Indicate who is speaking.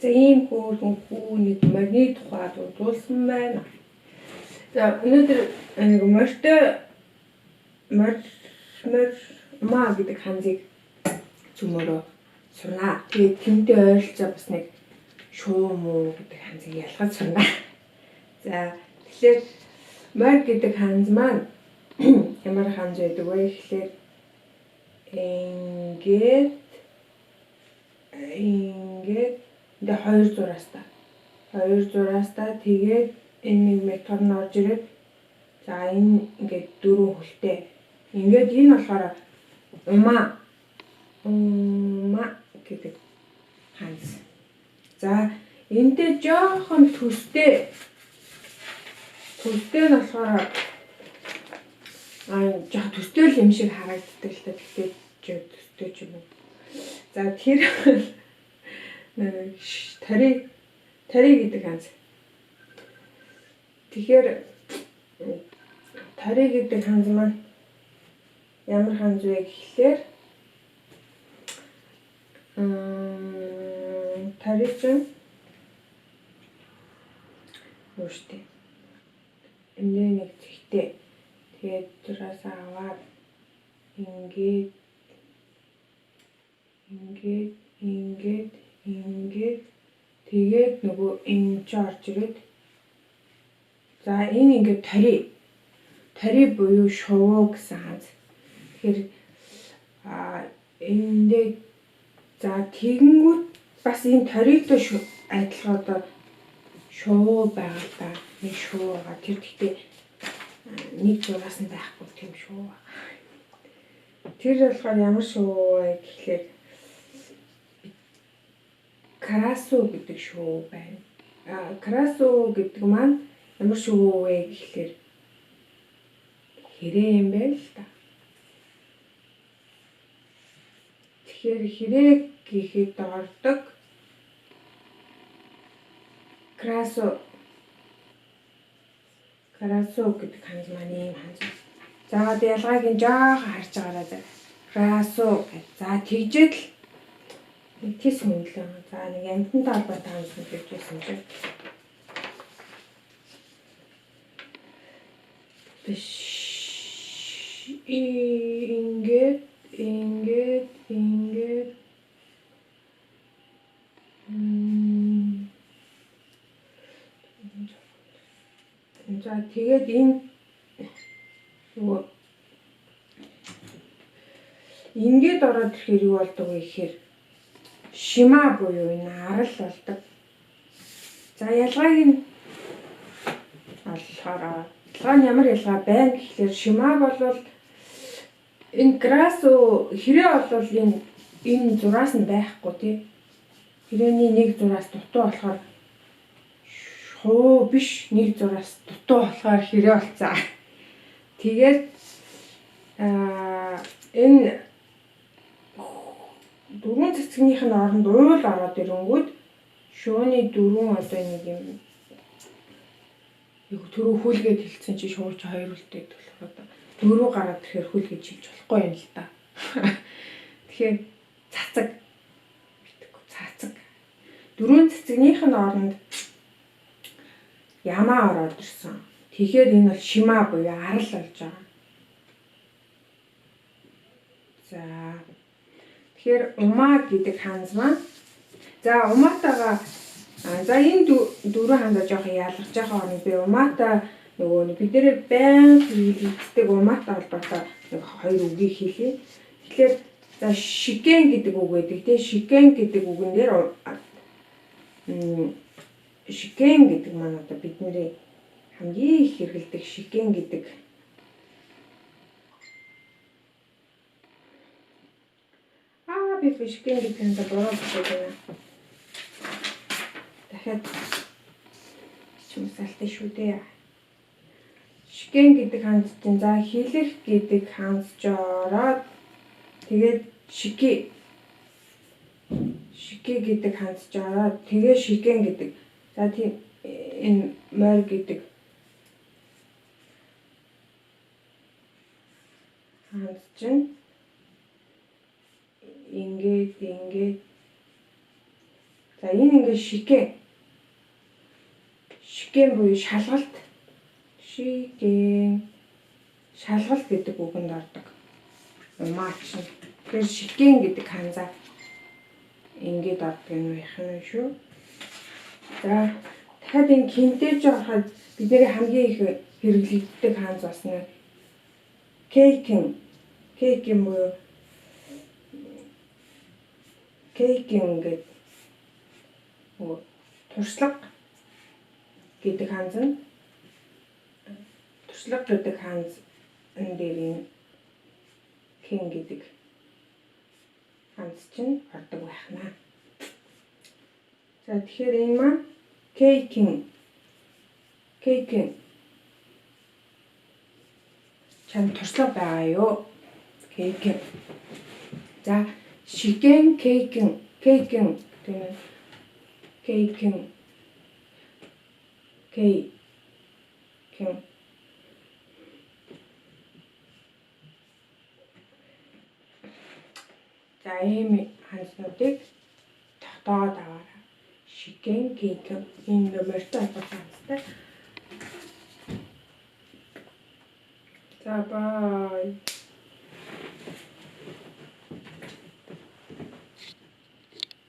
Speaker 1: За ийм хүү нэг морины тухай дуулсан байна. За өнөөдөр нэг маа гэдэг ханзыг цөмөрөө сурнаа. Тэгээд тэмтэй ойролцоо бас нэг шуу муу гэдэг ханзыг ялгаж сурнаа. За тэгэхээр морь гэдэг ханз маань ямар ханз байдаг вэ гэхээр ингээд энэ хоёр зураастаа тэгээд энэ нэг метр нь орж ирээд за энэ ингээд дөрөв хөлтэй. Ингээд энэ болохоор умаа гэдэг ханз. За энэтэй жоохон төстэй нь болохоор жоох төстэй л юм шиг харагддаг л та. Тэгтээ төстэй ч юм уу. За тэр тари гэдэг ханз. Тэгэхээр тари гэдэг ханз маань ямар ханз вэ гэхлээр тари чинь үүштэй. Эндээ нэг зэгтэй. Тэгээд зураасаа аваад ингээд тэгээд нөгөө энэ ч орж ирээд за энэ ингээд тари буюу шувуу гэсэн ханз. Тэгэхээр эндээ за тэгэнгүүт бас энэ таригтай адилхан одоо шувуу байгаа та. Нэг шувуу байгаа. Тэр гэхдээ нэг зураас нь байхгүй тийм шувуу байгаа. Тэр болохоор ямар шувуу вэ гэхлээр красу гэдэг шувуу байна. Красу гэдэг маань ямар шувуу вэ гэхлээр хэрэг юм байна л та. Тэгэхээр хэрэг гэхэд ордог красу гэдэг ханз маань ийм ханз. За одоо ялгааг нь жаахан харж байгаарай за. Красу гэж. За тэгжээд л тийс үнэлээ. За нэг амьтантай холбоотой ханз хэлжсэн чинь. Биш ингээд за тэгээд энэ нөгөө ингээд ороод ирэхээр юу болдог вэ гэхээр шима буюу энэ арал болдог. За ялгааг нь ялгаа нь ямар ялгаа байна гэхлээр шима болвол энэ красу хэрэг болвол энэ зураас нь байхгүй тий. Хэрээний нэг зураас дутуу болохоор шуу биш нэг зураас дутуу болохоор хэрэг болцаа. Тэгээд энэ дөрвөн цэцгнийх нь оронд уул ороод ирэнгүүт шууны дөрвөн одоо нэг юм түрүү хүлгээд хэлсэн чи шууч хоёр үлдээд болохоор одоо дөрөв гараад ирэхээр хүлгээд шилж болохгүй юм л та. Тэгэхээр цацаг. Дөрвөн цэцгнийх нь оронд ямаа ороод ирсэн. Тэгэхээр энэ бол шима буюу арал болж байгаа. За тэгэхээр умаа гэдэг ханз маань за умаатайгаа за энэ дөрвөн ханзаа жоохон ялгаж байгаа орно би умаатай нөгөө бид нэр байн хэлдэг умаатай холбоотой нэг хоёр үгийг хэлье. Тэгэхээр за шикен гэдэг үг байдаг тийм шикен гэдэг үгэн дээр шикен гэдэг маань одоо бидний хамгийн их хэрэглэдэг шикен гэдэг би шикен гэдэг нь буруу хэлдэг байна. Дахиад чимсалтай шүү дээ. Шикен гэдэг ханз чинь за хэлэх гэдэг ханз ч ороод тэгээд шики гэдэг ханз ч ороод тэгээд шикен гэдэг. За тийм энэ морь гэдэг ханз чинь ингээд За энэ ингээд шикэн. Шикэн буюу шалгалт. Шикэн. Шалгалт гэдэг үгэнд ордог. Умаач нь. Тэгэхээр шикэн гэдэг ханзаа ингээд ордог юм байх юм шүү. За дахиад энэ кинтэж ороход бидний хамгийн их хэрэглэгддэг ханз бас нэг кейкэн. Кейкэн буюу кейкэн гэдэг туршлага гэдэг ханз нь туршлага гэдэг ханз энэ дээр энэ кен гэдэг ханз чинь ордог байхнаа. За тэгэхээр энэ маань кейкэн чам туршлага байгаа юу? Кейкэн. За шикэн кейкэн тийм ээ. Кейкэн. За ийм ханзнуудыг тогтоогоод аваарай. Шикэн кейкэн энэ нөмөртэй холбоотой ханзтай. За бай.